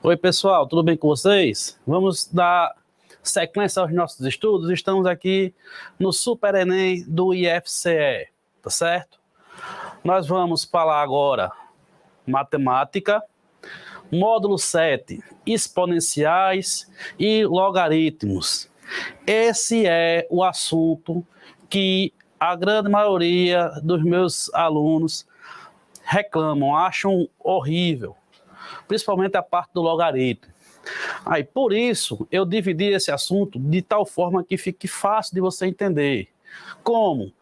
Oi, pessoal, tudo bem com vocês? Vamos dar sequência aos nossos estudos. Estamos aqui no Super Enem do IFCE, tá certo? Nós vamos falar agora matemática, módulo 7, exponenciais e logaritmos. Esse é o assunto que a grande maioria dos meus alunos reclamam, acham horrível, principalmente a parte do logaritmo. Aí, por isso, eu dividi esse assunto de tal forma que fique fácil de você entender. Como?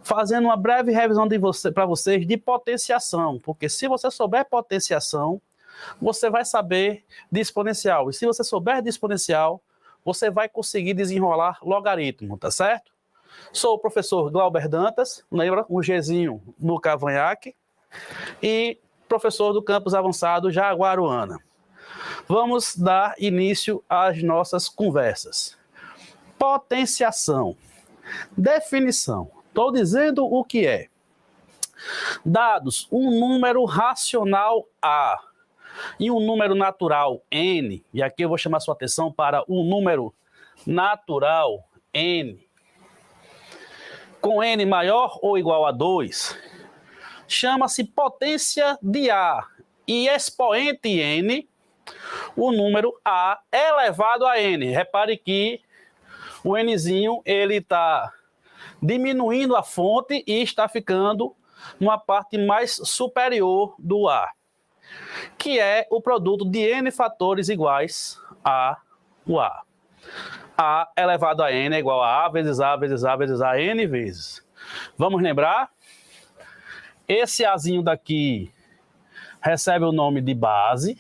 Fazendo uma breve revisão para vocês de potenciação, porque se você souber potenciação, você vai saber de exponencial. E se você souber de exponencial, você vai conseguir desenrolar logaritmo, tá certo? Sou o professor Glauber Dantas, lembra? Um Gzinho no cavanhaque, e professor do campus avançado Jaguaruana. Vamos dar início às nossas conversas. Potenciação. Definição. Estou dizendo o que é. Dados um número racional A e um número natural N, e aqui eu vou chamar sua atenção para o número natural N, com N maior ou igual a 2, chama-se potência de A, e expoente N, o número A elevado a N. Repare que o Nzinho ele está diminuindo a fonte e está ficando numa parte mais superior do A, que é o produto de N fatores iguais a o A. A elevado a N é igual a vezes A vezes A vezes A N vezes. Vamos lembrar? Esse Azinho daqui recebe o nome de base,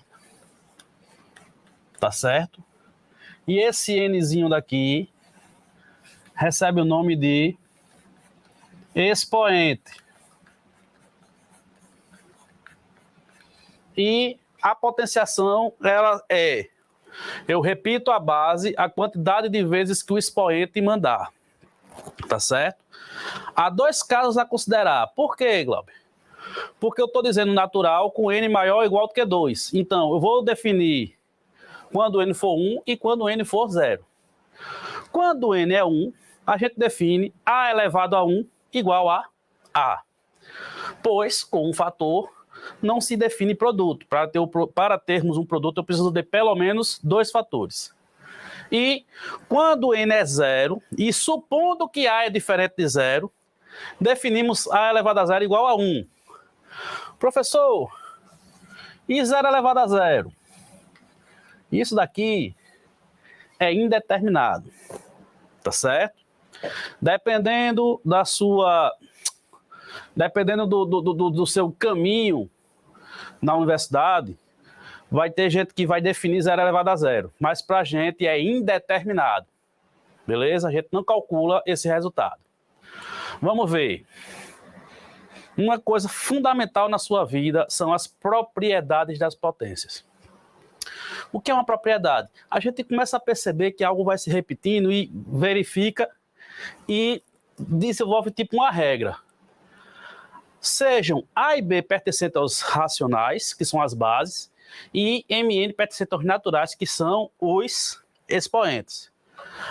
tá certo? E esse Nzinho daqui recebe o nome de expoente. E a potenciação, ela é, eu repito a base, a quantidade de vezes que o expoente mandar, tá certo? Há dois casos a considerar. Por quê, Glauber? Porque eu estou dizendo natural com N maior ou igual do que 2. Então, eu vou definir quando N for 1 e quando N for 0. Quando N é 1, a gente define A elevado a 1 igual a A. Pois, com um fator, não se define produto. Para termos um produto, eu preciso de pelo menos dois fatores. E quando N é 0, e supondo que A é diferente de 0, definimos A elevado a 0 igual a 1. Professor, e 0 elevado a 0? Isso daqui é indeterminado, tá certo? Dependendo da sua... Dependendo do seu caminho na universidade, vai ter gente que vai definir 0 elevado a 0, mas para a gente é indeterminado, beleza? A gente não calcula esse resultado. Vamos ver. Uma coisa fundamental na sua vida são as propriedades das potências. O que é uma propriedade? A gente começa a perceber que algo vai se repetindo e verifica e desenvolve tipo uma regra. Sejam A e B pertencentes aos racionais, que são as bases, e MN pertencentes aos naturais, que são os expoentes.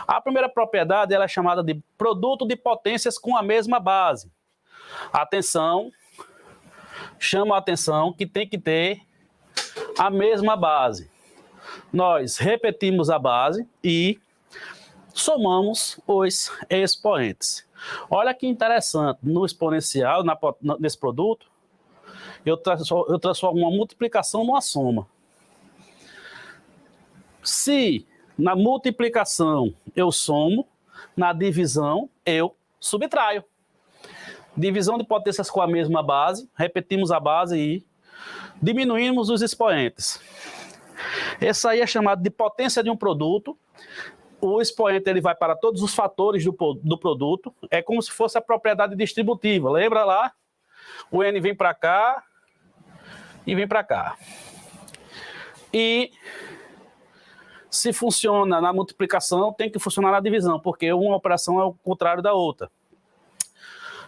A primeira propriedade ela é chamada de produto de potências com a mesma base. Atenção, chama a atenção que tem que ter a mesma base. Nós repetimos a base e somamos os expoentes. Olha que interessante, no exponencial, nesse produto, eu transformo uma multiplicação numa soma. Se na multiplicação eu somo, na divisão eu subtraio. Divisão de potências com a mesma base, repetimos a base e diminuímos os expoentes. Esse aí é chamado de potência de um produto. O expoente ele vai para todos os fatores do produto. É como se fosse a propriedade distributiva. Lembra lá? O N vem para cá e vem para cá. E se funciona na multiplicação, tem que funcionar na divisão, porque uma operação é o contrário da outra.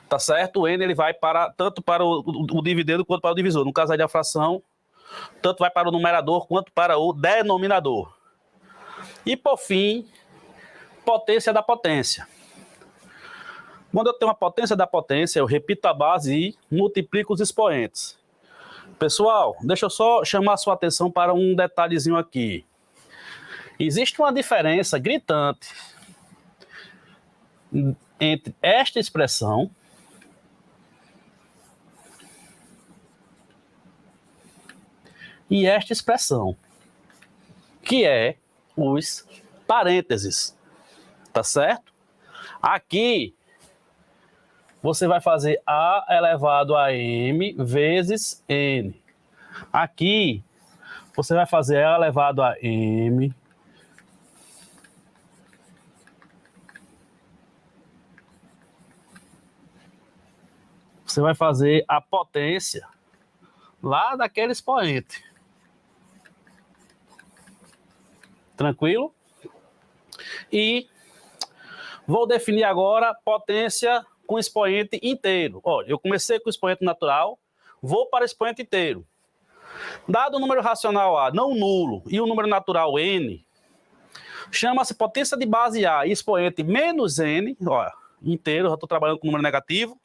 Tá certo? O N ele vai tanto para o dividendo quanto para o divisor. No caso aí da fração, tanto vai para o numerador quanto para o denominador. E, por fim, potência da potência. Quando eu tenho uma potência da potência, eu repito a base e multiplico os expoentes. Pessoal, deixa eu só chamar a sua atenção para um detalhezinho aqui. Existe uma diferença gritante entre esta expressão e esta expressão, que é os parênteses, tá certo? Aqui, você vai fazer A elevado a M vezes N. Aqui, você vai fazer A elevado a M você vai fazer a potência lá daquele expoente. Tranquilo? E vou definir agora potência com expoente inteiro. Olha, eu comecei com o expoente natural, vou para o expoente inteiro. Dado o número racional A não nulo e o número natural N, chama-se potência de base A, expoente menos N, olha, inteiro, já estou trabalhando com número negativo,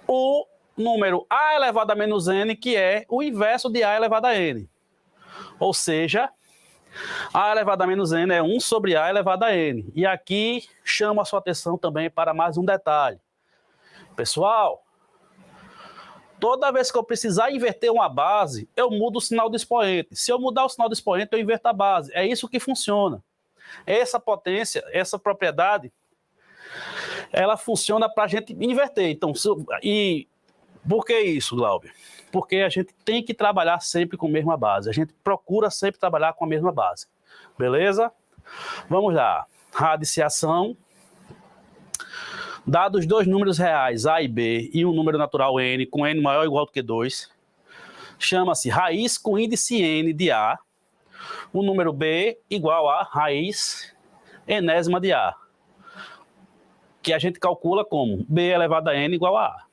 o número A elevado a menos N, que é o inverso de A elevado a N. Ou seja, A elevado a menos N é 1 sobre A elevado a N. E aqui chamo a sua atenção também para mais um detalhe. Pessoal, toda vez que eu precisar inverter uma base, eu mudo o sinal do expoente. Se eu mudar o sinal do expoente, eu inverto a base. É isso que funciona. Essa potência, essa propriedade, ela funciona para a gente inverter. Então, e por que isso, Glauber? Porque a gente tem que trabalhar sempre com a mesma base. A gente procura sempre trabalhar com a mesma base. Beleza? Vamos lá. Radiciação. Dados dois números reais, A e B, e um número natural N, com N maior ou igual do que 2, chama-se raiz com índice N de A, o número B igual a raiz enésima de A, que a gente calcula como B elevado a N igual a A.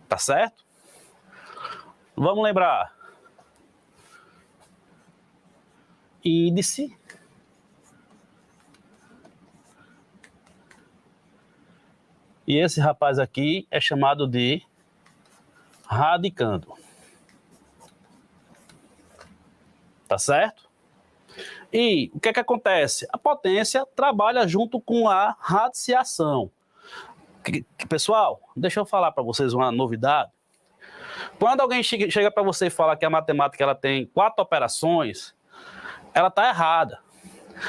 Tá certo? Vamos lembrar. Índice e esse rapaz aqui é chamado de radicando. Tá certo? E o que é que acontece? A potência trabalha junto com a radiciação. Pessoal, deixa eu falar para vocês uma novidade. Quando alguém chega para você e fala que a matemática ela tem 4 operações, ela está errada.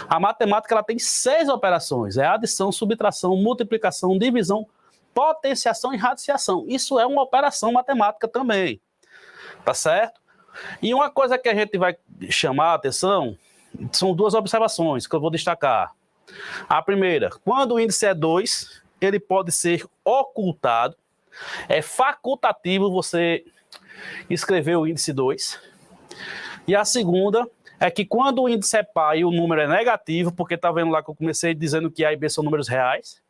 A matemática ela tem 6 operações. É adição, subtração, multiplicação, divisão, potenciação e radiciação. Isso é uma operação matemática também. Tá certo? E uma coisa que a gente vai chamar a atenção são 2 observações que eu vou destacar. A primeira, quando o índice é 2, ele pode ser ocultado. É facultativo você escrever o índice 2. E a segunda é que quando o índice é par e o número é negativo, porque tá vendo lá que eu comecei dizendo que A e B são números reais,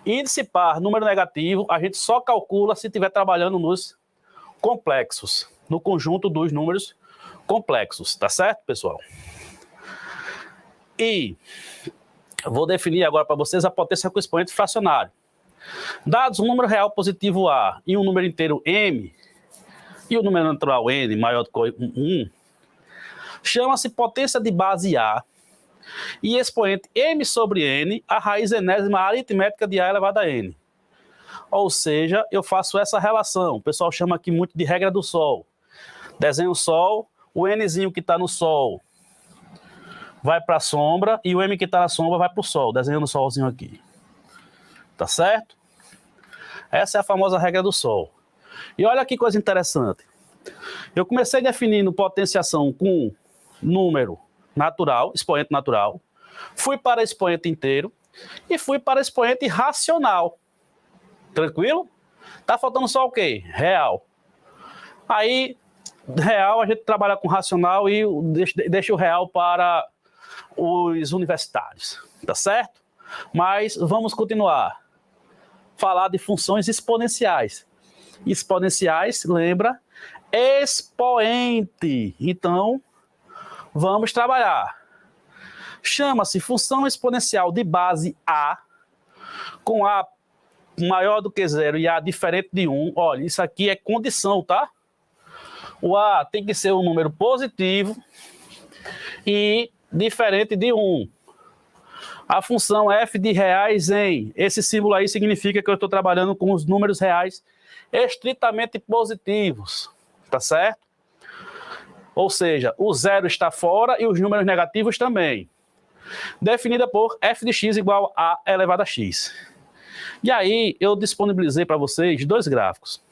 índice par, número negativo, a gente só calcula se estiver trabalhando nos complexos, no conjunto dos números complexos, tá certo, pessoal? E vou definir agora para vocês a potência com expoente fracionário. Dados um número real positivo A e um número inteiro M, e o número natural N maior do que 1, chama-se potência de base A e expoente M sobre N, a raiz enésima aritmética de A elevado a N. Ou seja, eu faço essa relação. O pessoal chama aqui muito de regra do Sol. Desenho o Sol, o Nzinho que está no Sol vai para a sombra e o M que está na sombra vai para o Sol. Desenhando o Solzinho aqui. Tá certo? Essa é a famosa regra do Sol. E olha que coisa interessante. Eu comecei definindo potenciação com número natural, expoente natural, fui para expoente inteiro e fui para expoente racional. Tranquilo? Tá faltando só o quê? Real. Aí, real, a gente trabalha com racional e deixa o real para os universitários. Tá certo? Mas vamos continuar. Falar de funções exponenciais. Exponenciais, lembra, expoente. Então, vamos trabalhar. Chama-se função exponencial de base A, com A maior do que 0 e A diferente de 1. Olha, isso aqui é condição, tá? O A tem que ser um número positivo e diferente de 1. A função f de reais em... Esse símbolo aí significa que eu estou trabalhando com os números reais estritamente positivos, tá certo? Ou seja, o 0 está fora e os números negativos também. Definida por f de x igual a elevado a x. E aí, eu disponibilizei para vocês 2 gráficos.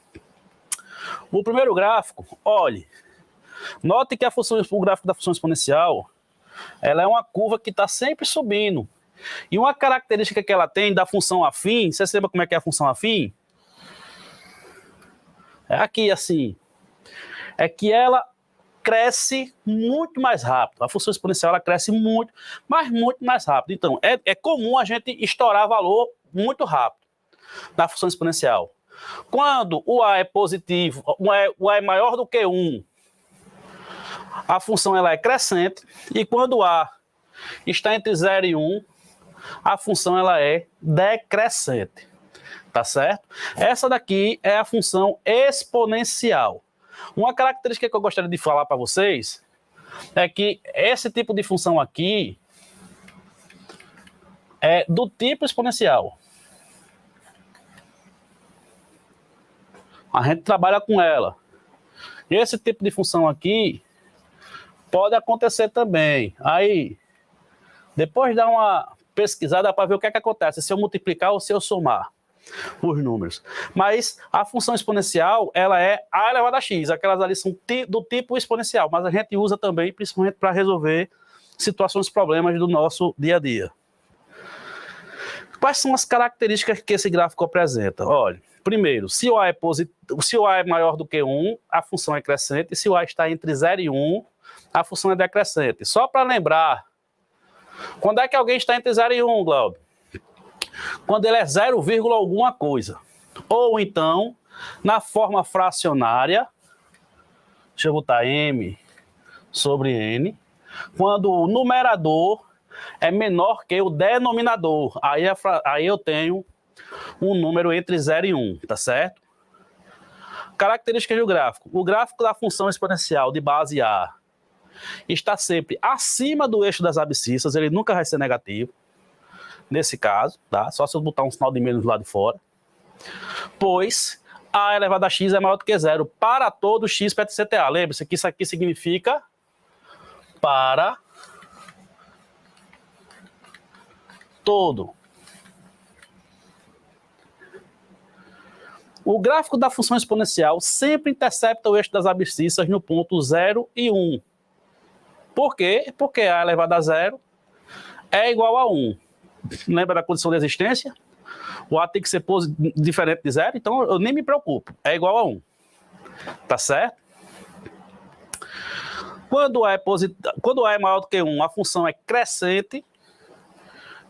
O primeiro gráfico, olhe, note que o gráfico da função exponencial, ela é uma curva que está sempre subindo. E uma característica que ela tem da função afim, você lembra como é que é a função afim? É aqui, assim, é que ela cresce muito mais rápido. A função exponencial, ela cresce muito, mas muito mais rápido. Então, é comum a gente estourar valor muito rápido na função exponencial. Quando o A é positivo, o A é maior do que 1, a função ela é crescente, e quando o A está entre 0 e 1, a função ela é decrescente, tá certo? Essa daqui é a função exponencial. Uma característica que eu gostaria de falar para vocês é que esse tipo de função aqui é do tipo exponencial. A gente trabalha com ela. Esse tipo de função aqui pode acontecer também. Aí, depois dá uma pesquisada para ver o que é que acontece, se eu multiplicar ou se eu somar os números. Mas a função exponencial, ela é a elevado a x. Aquelas ali são do tipo exponencial, mas a gente usa também, principalmente para resolver situações, problemas do nosso dia a dia. Quais são as características que esse gráfico apresenta? Olha, primeiro, se o A é maior do que 1, a função é crescente. Se o A está entre 0 e 1, a função é decrescente. Só para lembrar, quando é que alguém está entre 0 e 1, Glauber? Quando ele é 0, alguma coisa. Ou então, na forma fracionária, deixa eu botar M sobre N, quando o numerador é menor que o denominador. Aí eu tenho um número entre 0 e 1, tá certo? Características do gráfico. O gráfico da função exponencial de base A está sempre acima do eixo das abscissas, ele nunca vai ser negativo, nesse caso, tá? Só se eu botar um sinal de menos lá de fora. Pois A elevado a x é maior do que 0 para todo x perto de CTA. Lembre-se que isso aqui significa para todo. O gráfico da função exponencial sempre intercepta o eixo das abscissas no ponto 0 e 1. Por quê? Porque A elevado a 0 é igual a 1. Lembra da condição de existência? O A tem que ser diferente de 0, então eu nem me preocupo. É igual a 1. Tá certo? Quando A é maior do que 1, a função é crescente.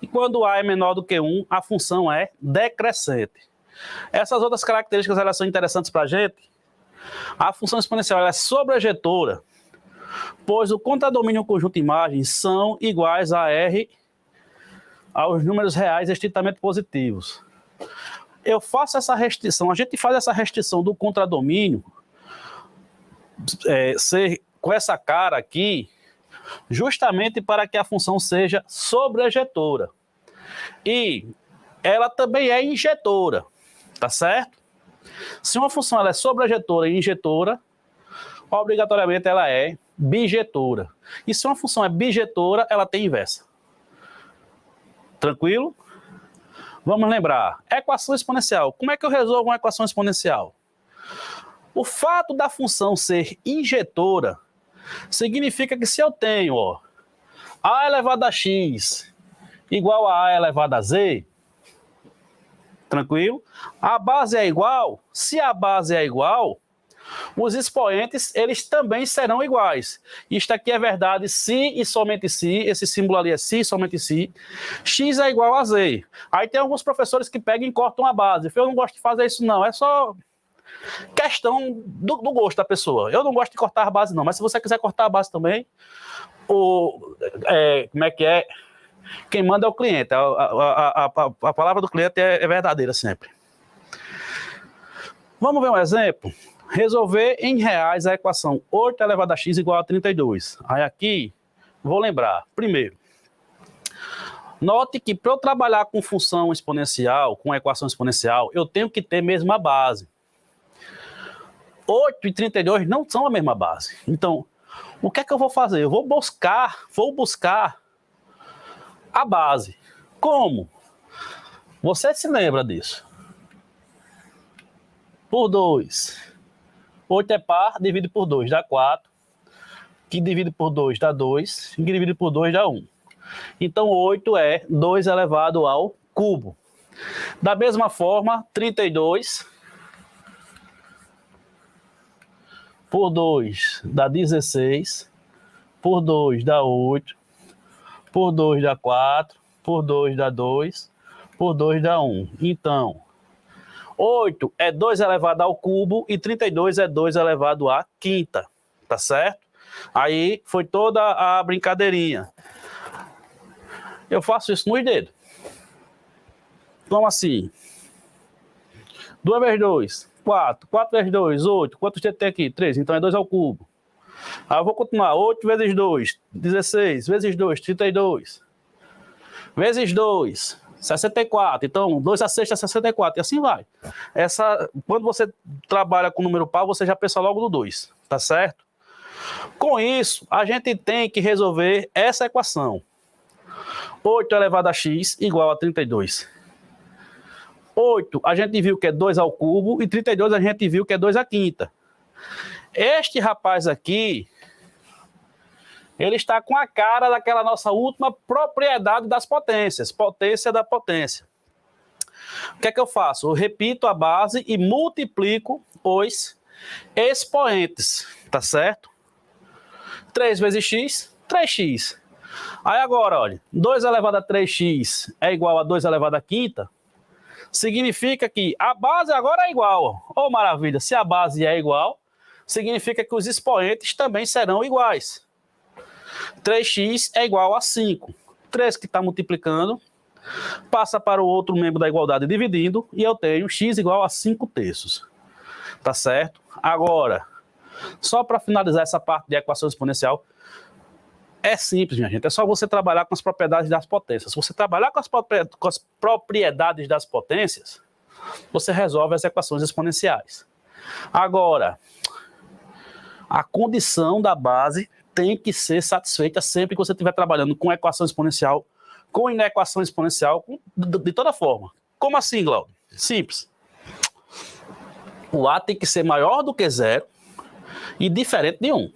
E quando A é menor do que 1, a função é decrescente. Essas outras características elas são interessantes para a gente. A função exponencial ela é sobrejetora, pois o contradomínio e o conjunto de imagens são iguais a R aos números reais estritamente positivos. Eu faço essa restrição, a gente faz essa restrição do contradomínio ser com essa cara aqui, justamente para que a função seja sobrejetora. E ela também é injetora, tá certo? Se uma função ela é sobrejetora e injetora, obrigatoriamente ela é bijetora. E se uma função é bijetora, ela tem inversa. Tranquilo? Vamos lembrar. Equação exponencial. Como é que eu resolvo uma equação exponencial? O fato da função ser injetora significa que se eu tenho A elevado a x igual a elevado a z, tranquilo? A base é igual. Se a base é igual, os expoentes, eles também serão iguais. Isto aqui é verdade se e somente se, esse símbolo ali é se e somente se, x é igual a z. Aí tem alguns professores que pegam e cortam a base. Eu não gosto de fazer isso não, é só Questão do gosto da pessoa. Eu não gosto de cortar a base, não, mas se você quiser cortar a base também, como é que é? Quem manda é o cliente. A palavra do cliente é verdadeira sempre. Vamos ver um exemplo? Resolver em reais a equação 8 elevado a x igual a 32. Aí aqui, vou lembrar. Primeiro, note que para eu trabalhar com função exponencial, com equação exponencial, eu tenho que ter a mesma base. 8 e 32 não são a mesma base. Então, o que é que eu vou fazer? Eu vou buscar a base. Como? Você se lembra disso? Por 2. 8 é par, divide por 2, dá 4. Que divide por 2 dá 2. Que divide por 2 dá 1. Então, 8 é 2 elevado ao cubo. Da mesma forma, 32 por 2 dá 16. Por 2 dá 8. Por 2 dá 4. Por 2 dá 2. Por 2 dá 1. Então, 8 é 2 elevado ao cubo e 32 é 2 elevado à quinta. Tá certo? Aí foi toda a brincadeirinha. Eu faço isso nos dedos. Como assim? 2 vezes 2, 4. 4 vezes 2, 8. Quantos dedos tem aqui? 3. Então é 2 ao cubo. Aí eu vou continuar. 8 vezes 2, 16. Vezes 2, 32. Vezes 2, 64. Então, 2 a 6 é 64. E assim vai. Quando você trabalha com número par, você já pensa logo no 2. Tá certo? Com isso, a gente tem que resolver essa equação. 8 elevado a x igual a 32. 8 a gente viu que é 2 ao cubo e 32 a gente viu que é 2 à quinta. Este rapaz aqui, ele está com a cara daquela nossa última propriedade das potências, potência da potência. O que é que eu faço? Eu repito a base e multiplico os expoentes, tá certo? 3 vezes x, 3x. Aí agora, olha, 2 elevado a 3x é igual a 2 elevado a quinta, significa que a base agora é igual. Oh, maravilha, se a base é igual, significa que os expoentes também serão iguais. 3x é igual a 5. 3 que está multiplicando, passa para o outro membro da igualdade dividindo, e eu tenho x igual a 5 terços. Tá certo? Agora, só para finalizar essa parte de equação exponencial, é simples, minha gente. É só você trabalhar com as propriedades das potências. Se você trabalhar com as propriedades das potências, você resolve as equações exponenciais. Agora, a condição da base tem que ser satisfeita sempre que você estiver trabalhando com equação exponencial, com inequação exponencial, de toda forma. Como assim, Glaucio? Simples. O A tem que ser maior do que 0 e diferente de 1.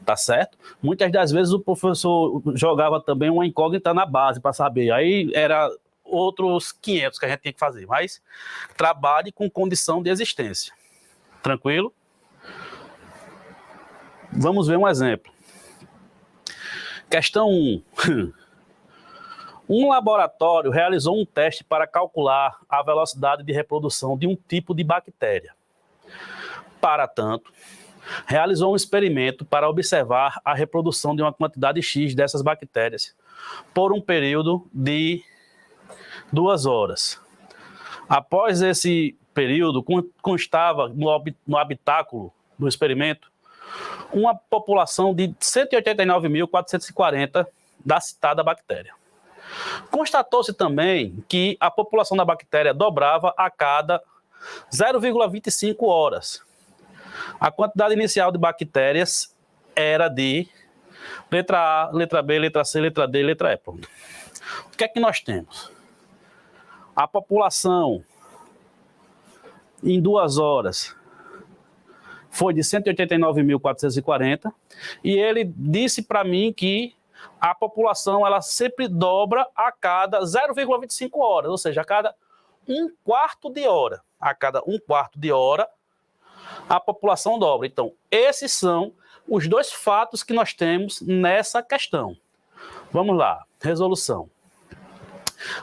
Tá certo? Muitas das vezes o professor jogava também uma incógnita na base para saber. Aí era outros 500 que a gente tinha que fazer. Mas trabalhe com condição de existência. Tranquilo? Vamos ver um exemplo. Questão 1. Um laboratório realizou um teste para calcular a velocidade de reprodução de um tipo de bactéria. Para tanto, realizou um experimento para observar a reprodução de uma quantidade X dessas bactérias por um período de 2 horas. Após esse período, constava no habitáculo do experimento uma população de 189.440 da citada bactéria. Constatou-se também que a população da bactéria dobrava a cada 0,25 horas. A quantidade inicial de bactérias era de letra A, letra B, letra C, letra D, letra E. Pronto. O que é que nós temos? A população em 2 horas foi de 189.440 e ele disse para mim que a população ela sempre dobra a cada 0,25 horas, ou seja, a cada 1/4 de hora. A cada 1/4 de hora, a população dobra. Então, esses são os 2 fatos que nós temos nessa questão. Vamos lá, resolução.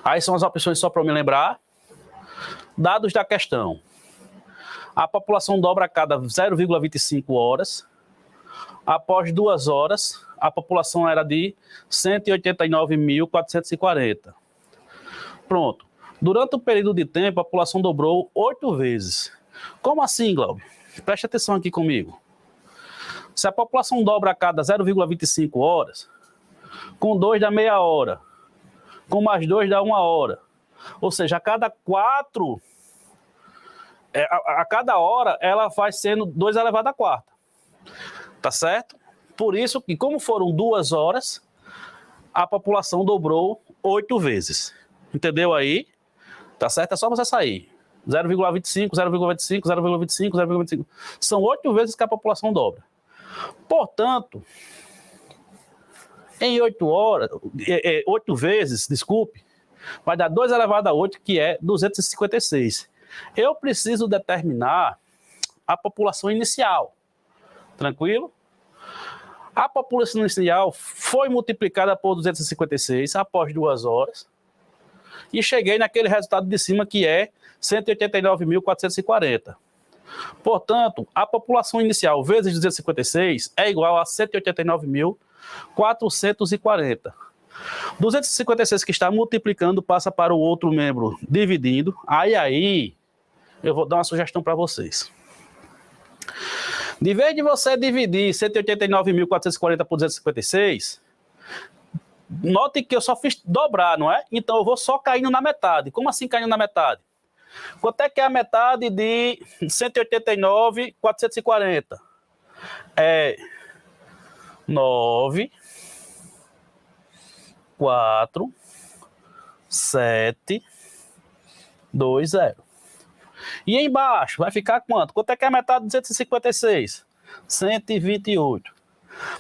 Aí são as opções só para eu me lembrar. Dados da questão. A população dobra a cada 0,25 horas. Após 2 horas, a população era de 189.440. Pronto. Durante o período de tempo, a população dobrou 8 vezes. Como assim, Glauber? Preste atenção aqui comigo. Se a população dobra a cada 0,25 horas, com 2 dá meia hora, com mais 2 dá 1 hora. Ou seja, a cada 4, a cada hora, ela vai sendo 2 elevado à quarta. Tá certo? Por isso que, como foram 2 horas, a população dobrou 8 vezes. Entendeu aí? Tá certo? É só você sair. 0,25, 0,25, 0,25, 0,25. São 8 vezes que a população dobra. Portanto, em 8 horas, 8 vezes, desculpe, vai dar 2 elevado a 8, que é 256. Eu preciso determinar a população inicial. Tranquilo? A população inicial foi multiplicada por 256 após 2 horas e cheguei naquele resultado de cima que é 189.440. Portanto, a população inicial vezes 256 é igual a 189.440. 256 que está multiplicando passa para o outro membro dividindo. Aí eu vou dar uma sugestão para vocês. De vez de você dividir 189.440 por 256, note que eu só fiz dobrar, não é? Então eu vou só caindo na metade. Como assim caindo na metade? Quanto é que é a metade de 189.440? É 9, 4, 7, 2, 0. E embaixo vai ficar quanto? Quanto é que é a metade de 256? 128.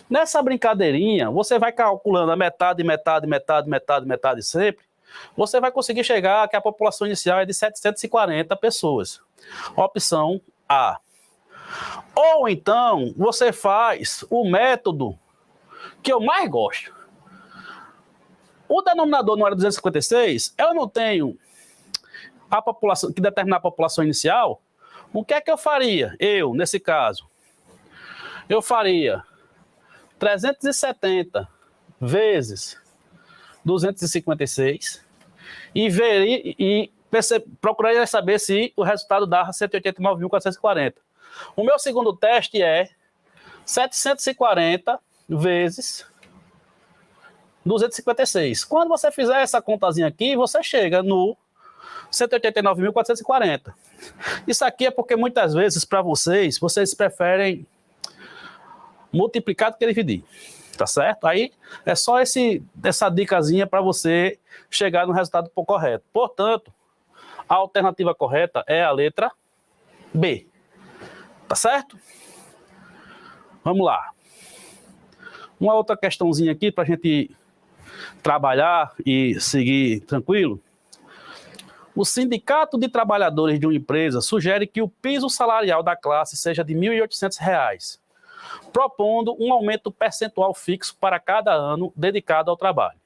Nessa brincadeirinha, você vai calculando a metade, metade, metade, metade, metade sempre. Você vai conseguir chegar que a população inicial é de 740 pessoas. Opção A. Ou então, você faz o método que eu mais gosto. O denominador não era 256, eu não tenho a população, que determinar a população inicial. O que é que eu faria? Eu, nesse caso, eu faria 370 vezes 256 e procuraria saber se o resultado dava 189.440. O meu segundo teste é 740 vezes 256. Quando você fizer essa contazinha aqui, você chega no 189.440. Isso aqui é porque muitas vezes, para vocês preferem multiplicar do que dividir. Tá certo? Aí é só essa dicasinha para você chegar no resultado correto. Portanto, a alternativa correta é a letra B. Tá certo? Vamos lá. Uma outra questãozinha aqui para a gente trabalhar e seguir tranquilo. O Sindicato de Trabalhadores de uma empresa sugere que o piso salarial da classe seja de R$ 1.800, propondo um aumento percentual fixo para cada ano dedicado ao trabalho.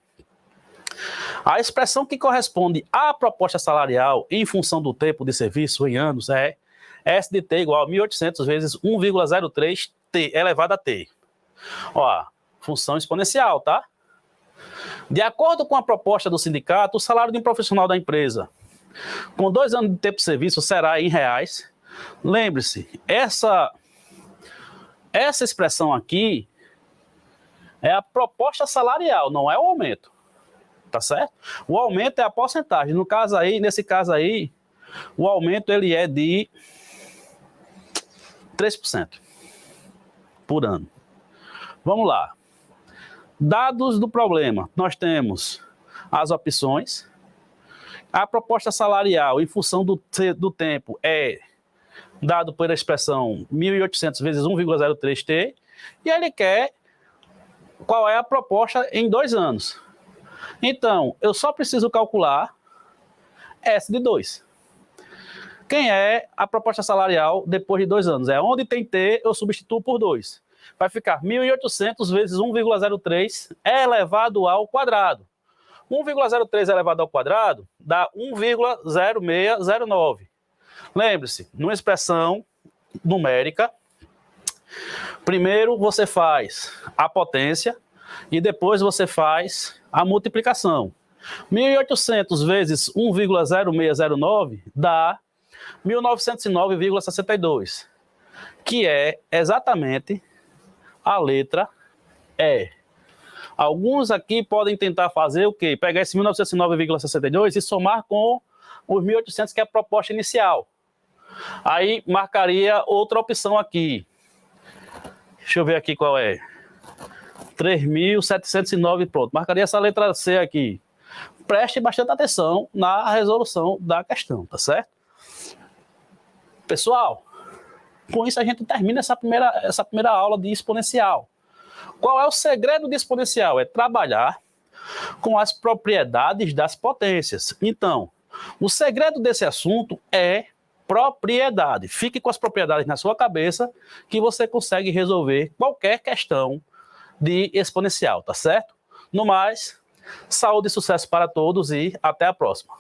A expressão que corresponde à proposta salarial em função do tempo de serviço em anos é S de T igual a 1.800 vezes 1,03 T elevado a T. Ó, função exponencial, tá? De acordo com a proposta do sindicato, o salário de um profissional da empresa com 2 anos de tempo de serviço será em reais. Lembre-se, essa expressão aqui é a proposta salarial, não é o aumento. Tá certo? O aumento é a porcentagem. Nesse caso aí, o aumento ele é de 3% por ano. Vamos lá. Dados do problema. Nós temos as opções. A proposta salarial, em função do tempo, é dado pela expressão 1.800 vezes 1,03T. E ele quer qual é a proposta em 2 anos. Então, eu só preciso calcular S de 2. Quem é a proposta salarial depois de 2 anos? É onde tem T, eu substituo por 2. Vai ficar 1.800 vezes 1,03 elevado ao quadrado. 1,03 elevado ao quadrado dá 1,0609. Lembre-se, numa expressão numérica, primeiro você faz a potência e depois você faz a multiplicação. 1.800 vezes 1,0609 dá 1.909,62, que é exatamente a letra E. Alguns aqui podem tentar fazer o quê? Pegar esse 1.909,62 e somar com os 1.800, que é a proposta inicial. Aí marcaria outra opção aqui. Deixa eu ver aqui qual é. 3.709, pronto. Marcaria essa letra C aqui. Preste bastante atenção na resolução da questão, tá certo? Pessoal, com isso a gente termina essa primeira aula de exponencial. Qual é o segredo de exponencial? É trabalhar com as propriedades das potências. Então, o segredo desse assunto é propriedade. Fique com as propriedades na sua cabeça que você consegue resolver qualquer questão de exponencial, tá certo? No mais, saúde e sucesso para todos e até a próxima.